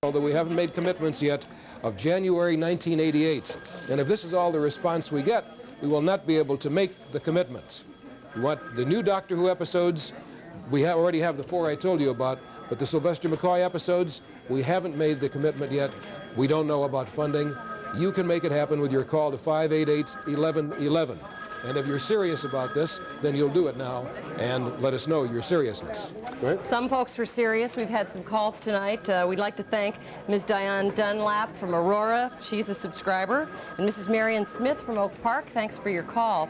Although we haven't made commitments yet, of January 1988. And if this is all the response we get, we will not be able to make the commitments. We want the new Doctor Who episodes. We already have the 4 I told you about, but the Sylvester McCoy episodes, we haven't made the commitment yet. We don't know about funding. You can make it happen with your call to 588-1111. And if you're serious about this, then you'll do it now and let us know your seriousness. Right? Some folks were serious. We've had some calls tonight. We'd like to thank Ms. Diane Dunlap from Aurora. She's a subscriber. And Mrs. Marion Smith from Oak Park. Thanks for your call.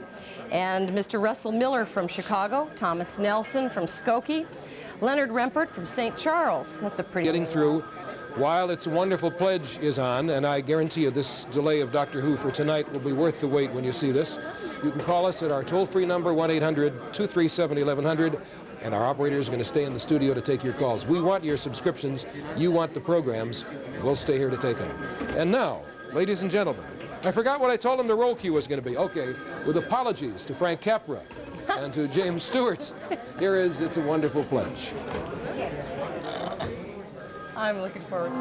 And Mr. Russell Miller from Chicago. Thomas Nelson from Skokie. Leonard Rempert from St. Charles. That's a pretty... Getting through while It's a Wonderful Pledge is on, and I guarantee you this delay of Doctor Who for tonight will be worth the wait when you see this. You can call us at our toll-free number, 1-800-237-1100, and our operator is going to stay in the studio to take your calls. We want your subscriptions. You want the programs. We'll stay here to take them. And now, ladies and gentlemen, I forgot what I told him the roll cue was going to be. Okay, with apologies to Frank Capra and to James Stewart, here is It's a Wonderful Pledge. I'm looking forward.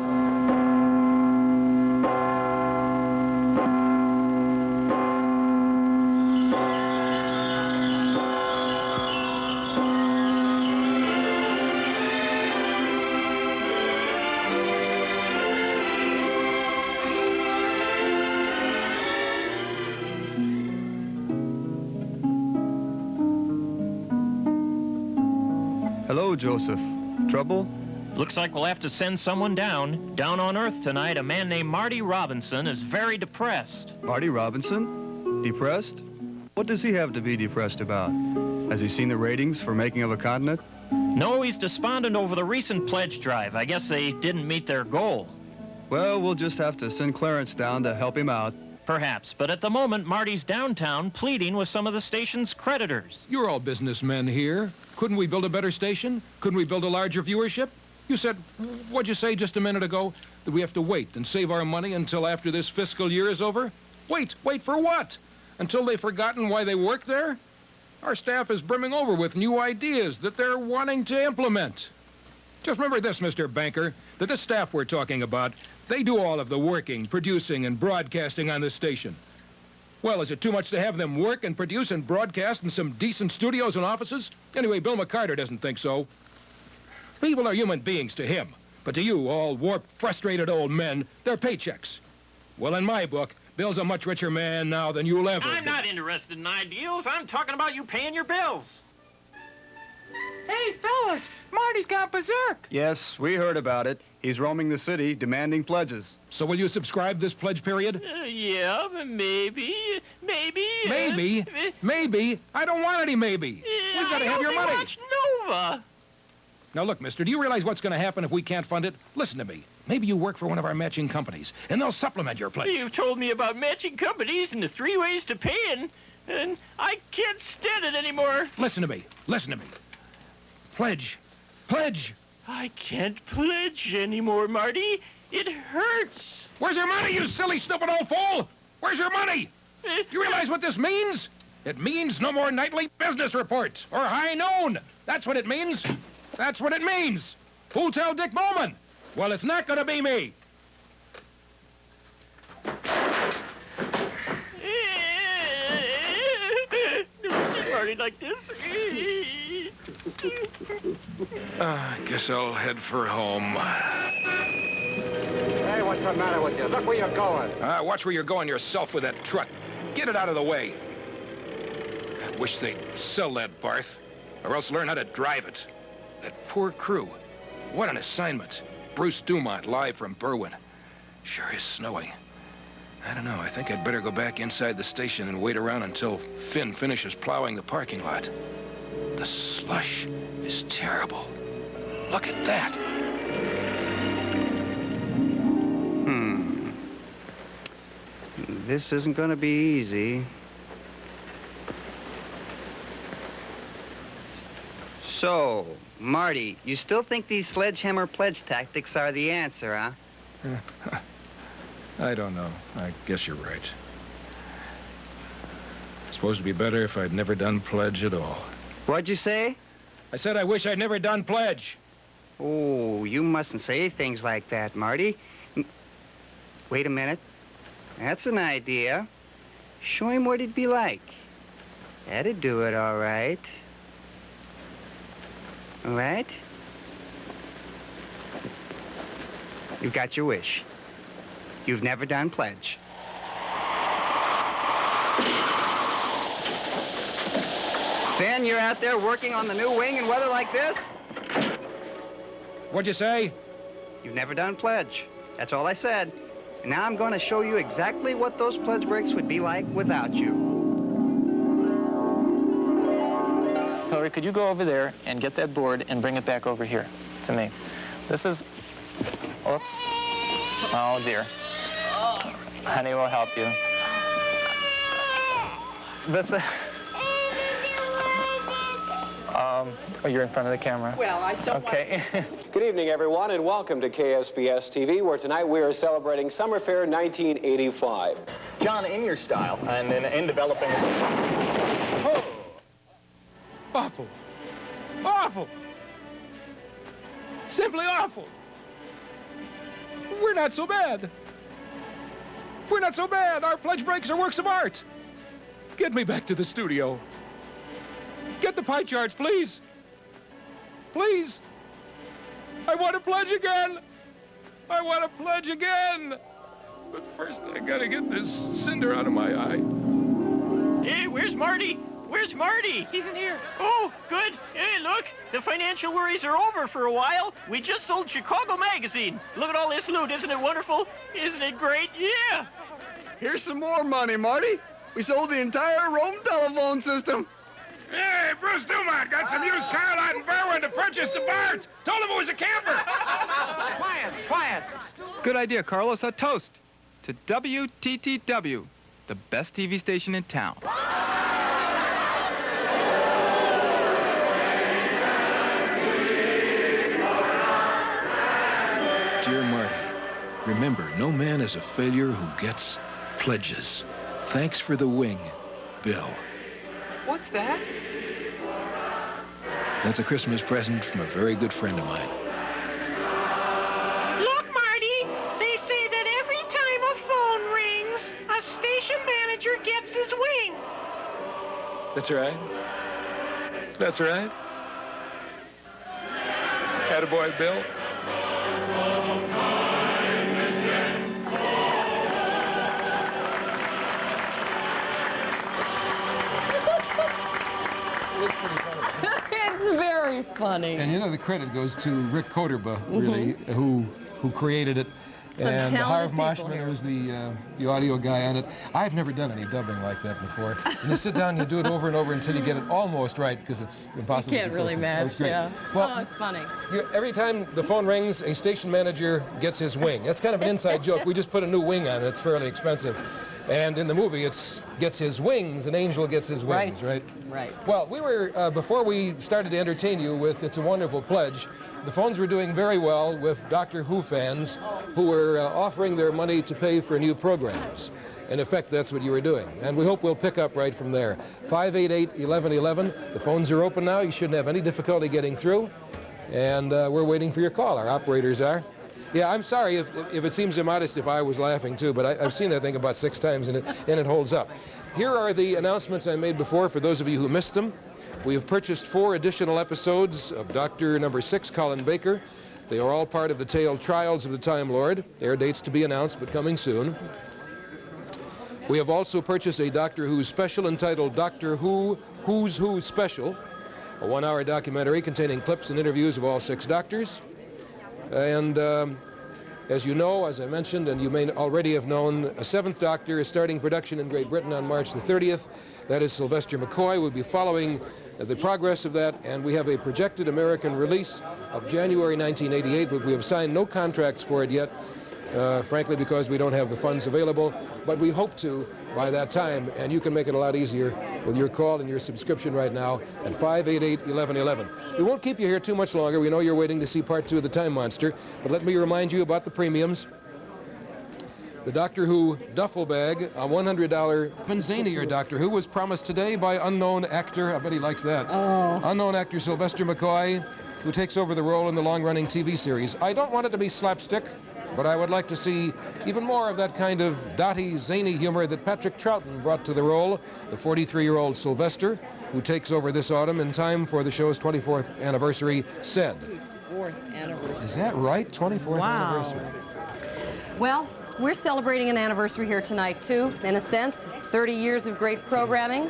Hello, Joseph. Trouble? Looks like we'll have to send someone down. Down on Earth tonight, a man named Marty Robinson is very depressed. Marty Robinson? Depressed? What does he have to be depressed about? Has he seen the ratings for Making of a Continent? No, he's despondent over the recent pledge drive. I guess they didn't meet their goal. Well, we'll just have to send Clarence down to help him out. Perhaps, but at the moment, Marty's downtown pleading with some of the station's creditors. You're all businessmen here. Couldn't we build a better station? Couldn't we build a larger viewership? You said, what'd you say just a minute ago? That we have to wait and save our money until after this fiscal year is over? Wait for what? Until they've forgotten why they work there? Our staff is brimming over with new ideas that they're wanting to implement. Just remember this, Mr. Banker, that this staff we're talking about, they do all of the working, producing, and broadcasting on this station. Well, is it too much to have them work and produce and broadcast in some decent studios and offices? Anyway, Bill McCarter doesn't think so. People are human beings to him, but to you, all warped, frustrated old men, they're paychecks. Well, in my book, Bill's a much richer man now than you'll ever be. I'm not interested in ideals. I'm talking about you paying your bills. Hey, fellas, Marty's gone berserk. Yes, we heard about it. He's roaming the city, demanding pledges. So will you subscribe this pledge period? Yeah, maybe. Maybe? Maybe? I don't want any maybe. We've got to have your money. I watch Nova. Now, look, mister, do you realize what's going to happen if we can't fund it? Listen to me. Maybe you work for one of our matching companies, and they'll supplement your pledge. You've told me about matching companies and the 3 ways to paying, and I can't stand it anymore. Listen to me. Listen to me. Pledge. Pledge. I can't pledge anymore, Marty. It hurts. Where's your money, you silly, stupid old fool? Where's your money? You realize what this means? It means no more nightly business reports or high noon. That's what it means. That's what it means. Who'll tell Dick Bowman? Well, it's not going to be me. Never seen Marty like this. I guess I'll head for home. Hey, what's the matter with you? Look where you're going. Watch where you're going yourself with that truck. Get it out of the way. I wish they'd sell that Barth, or else learn how to drive it. That poor crew. What an assignment. Bruce Dumont, live from Berwyn. Sure is snowing. I don't know. I think I'd better go back inside the station and wait around until Finn finishes plowing the parking lot. The slush is terrible. Look at that. This isn't going to be easy. So, Marty, you still think these sledgehammer pledge tactics are the answer, huh? I don't know. I guess you're right. It's supposed to be better if I'd never done pledge at all. What'd you say? I said I wish I'd never done pledge. Oh, you mustn't say things like that, Marty. Wait a minute. That's an idea. Show him what he'd be like. That'd do it, all right. All right? You've got your wish. You've never done pledge. Finn, you're out there working on the new wing in weather like this? What'd you say? You've never done pledge. That's all I said. And now I'm going to show you exactly what those pledge brakes would be like without you. Hillary, could you go over there and get that board and bring it back over here to me? This is... Oops. Oh, dear. Honey will help you. This... oh, you're in front of the camera. Well, I don't Okay. Good evening, everyone, and welcome to KSBS TV, where tonight we are celebrating Summer Fair 1985. John, in your style, and in developing... Oh. Awful. Awful. Simply awful. We're not so bad. We're not so bad. Our pledge breaks are works of art. Get me back to the studio. Get the pie charts, please. Please. I want to pledge again. I want to pledge again. But first, I gotta get this cinder out of my eye. Hey, where's Marty? Where's Marty? He's in here. Oh, good. Hey, look, the financial worries are over for a while. We just sold Chicago Magazine. Look at all this loot. Isn't it wonderful? Isn't it great? Yeah. Here's some more money, Marty. We sold the entire Rome telephone system. Hey, Bruce Dumont got some used Carolite and Berwyn to purchase the Barts. Told him it was a camper. Quiet, quiet. Good idea, Carlos. A toast to WTTW, the best TV station in town. Dear Marty, remember, no man is a failure who gets pledges. Thanks for the wing, Bill. What's that? That's a Christmas present from a very good friend of mine. Look, Marty, they say that every time a phone rings, a station manager gets his wing. That's right. That's right. Attaboy, Bill. It's very funny. And you know, the credit goes to Rick Coderba, really, who created it. And talented Harv people Moshman, here. who was the audio guy on it. I've never done any dubbing like that before. And you sit down and you do it over and over until you get it almost right, because it's impossible. You can't to really match, That's great. yeah. Well, Oh, it's funny. every time the phone rings, a station manager gets his wing. That's kind of an inside joke. We just put a new wing on it. It's fairly expensive. And in the movie, it's gets his wings. An angel gets his wings, right? Right. Well, we were, before we started to entertain you with It's a Wonderful Pledge, the phones were doing very well with Doctor Who fans who were offering their money to pay for new programs. In effect, that's what you were doing. And we hope we'll pick up right from there. 588-1111. The phones are open now. You shouldn't have any difficulty getting through. And we're waiting for your call. Our operators are. Yeah, I'm sorry if it seems immodest if I was laughing too, but I've seen that thing about 6 times and it holds up. Here are the announcements I made before for those of you who missed them. We have purchased 4 additional episodes of Doctor number 6, Colin Baker. They are all part of the tale Trials of the Time Lord. Air dates to be announced, but coming soon. We have also purchased a Doctor Who special entitled Doctor Who Who's Who Special, a 1-hour documentary containing clips and interviews of all 6 doctors. And as you know, as I mentioned, and you may already have known, a 7th Doctor is starting production in Great Britain on March the 30th. That is Sylvester McCoy. We'll be following the progress of that, and we have a projected American release of January 1988, but we have signed no contracts for it yet, frankly, because we don't have the funds available, but we hope to by that time, and you can make it a lot easier with your call and your subscription right now at 588-1111. We won't keep you here too much longer. We know you're waiting to see part 2 of The Time Monster, but let me remind you about the premiums. The Doctor Who duffel bag, a $100 Zanier Doctor Who, was promised today by unknown actor. I bet he likes that. Oh. Unknown actor Sylvester McCoy. who takes over the role in the long-running TV series. I don't want it to be slapstick, but I would like to see even more of that kind of dotty, zany humor that Patrick Troughton brought to the role, the 43-year-old Sylvester, who takes over this autumn in time for the show's 24th anniversary, said. 24th anniversary. Is that right? 24th anniversary. Well, we're celebrating an anniversary here tonight, too, in a sense. 30 years of great programming.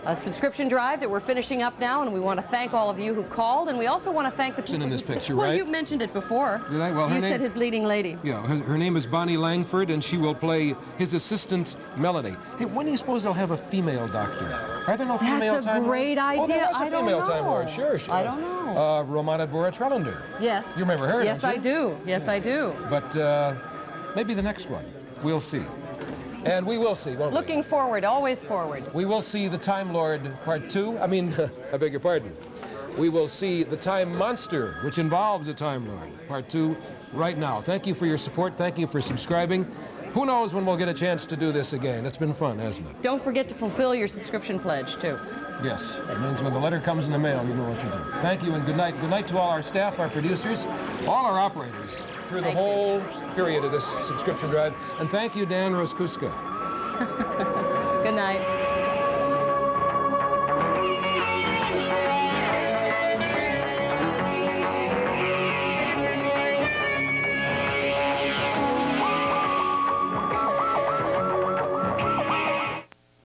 A subscription drive that we're finishing up now, and we want to thank all of you who called, and we also want to thank the people in this picture, well, right? you mentioned it before. Did I? Well, you said his leading lady. Yeah, her name is Bonnie Langford, and she will play his assistant, Melanie. Hey, when do you suppose they'll have a female doctor? Are there no female That's a Time great Lords? idea. Oh, there was a I don't female know. Time Lord. Sure. I don't know. Romana Bora-Trelander. Yes. You remember her, Yes, don't you? I do. Yes, I do. But maybe the next one. We'll see. And we will see, won't we? Looking forward, always forward. We will see the Time Lord Part 2. I mean, I beg your pardon. We will see the Time Monster, which involves a Time Lord, Part 2, right now. Thank you for your support. Thank you for subscribing. Who knows when we'll get a chance to do this again. It's been fun, hasn't it? Don't forget to fulfill your subscription pledge, too. Yes. That means when the letter comes in the mail, you know what to do. Thank you and good night. Good night to all our staff, our producers, all our operators through the whole period of this subscription drive. And thank you, Dan Roskuska. Good night.